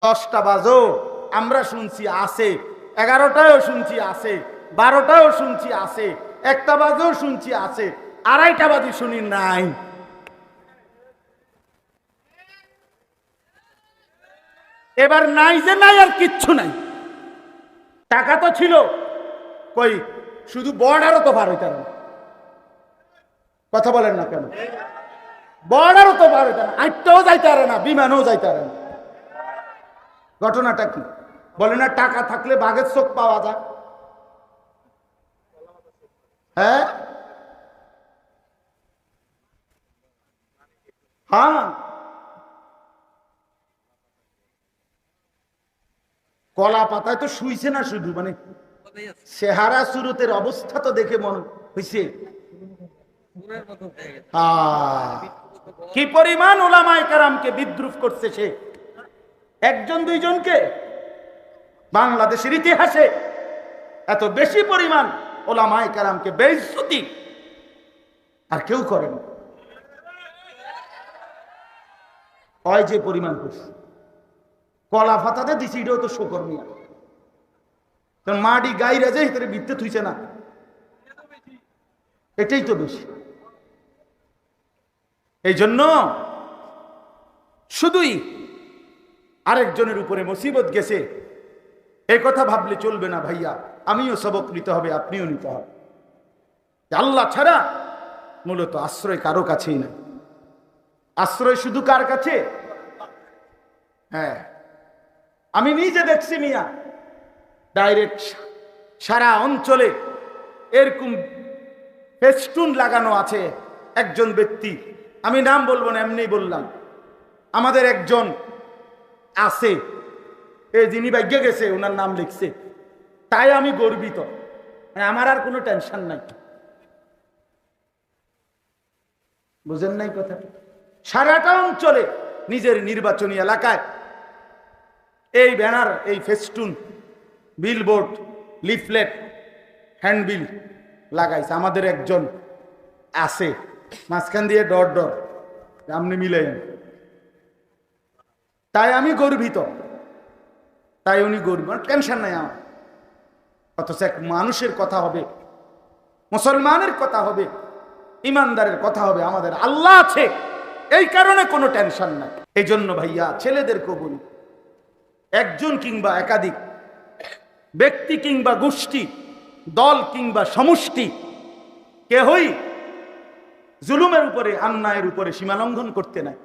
10টা বাজো আমরা শুনছি আছে, 11টায়ও শুনছি আছে, 12টায়ও শুনছি আছে, 1টা বাজেও শুনছি আছে, 2:30টা বাজে শুনি নাই। এবার নাই যে নাই, আর কিচ্ছু নাই। টাকা তো ছিল, কই শুধু বর্ডারও তো পার হইতার না। কথা বলেন না কেন? বর্ডারও তো পার হইতার না, আইটাও যাইতে পারে না, বিমানও যাইতে পারে না। ঘটনাটা কি? বলে না টাকা থাকলে বাঘের চোখ পাওয়া যায়। হ্যাঁ হ্যাঁ, কলা পাতায় তো শুইছে না শুধু, মানে চেহারা সুরতের অবস্থা তো দেখে মনে হইছে কি পরিমাণ ওলামায়ে কেরামকে বিদ্রুপ করছে সে। একজন দুইজনকে, বাংলাদেশের ইতিহাসে এত বেশি পরিমাণ ওলামায়ে কেরামকে বেইজ্জতি আর কেউ করেন। হয় যে পরিমাণ করছে, কলা ফাতাতে দিছি, এটাও তো শোকর নিয়ে মাটি গাইরা যে ভিতরে বিত্তে থুইছে না, এটাই তো বেশি। এই জন্য শুধুই আরেকজনের উপরে মুসিবত গেছে এই কথা ভাবলে চলবে না ভাইয়া। আমিও সবক নিতে হবে, আপনিও নিতে হবে। আল্লাহ ছাড়া মূলত আশ্রয় কারো কাছেই না। আশ্রয় শুধু কার কাছে? হ্যাঁ, আমি নিজে দেখছি মিয়া, ডাইরেক্ট সারা অঞ্চলে এরকম ফেস্টুন লাগানো আছে। একজন ব্যক্তি, আমি নাম বলবো না, এমনি বললাম, আমাদের একজন আছে, এই যিনি ভাগ্যে গেছে ওনার নাম লিখছে, তাই আমি গর্বিত, আমার আর কোনো টেনশন নাই। বুঝেন নাই কথা? সারাটা অঞ্চলে নিজের নির্বাচনী এলাকায় এই ব্যানার, এই ফেস্টুন, বিলবোর্ড, লিফলেট, হ্যান্ডবিল লাগাইছে। আমাদের একজন আছে, মাঝখান দিয়ে ডট ডট, আপনি মিলেন, তাই আমি গর্বিত, তাই উনি গর্বিত, টেনশন নাই আমার। অথচ এক মানুষের কথা হবে, মুসলমানের কথা হবে, ইমানদারের কথা হবে, আমাদের আল্লাহ আছে, এই কারণে কোনো টেনশন নাই। এই জন্য ভাইয়া ছেলেদেরকেও বলি, একজন কিংবা একাধিক ব্যক্তি কিংবা গোষ্ঠী, দল কিংবা সমষ্টি, কেহই জুলুমের উপরে, অন্যায়ের উপরে সীমা লঙ্ঘন করতে নাই।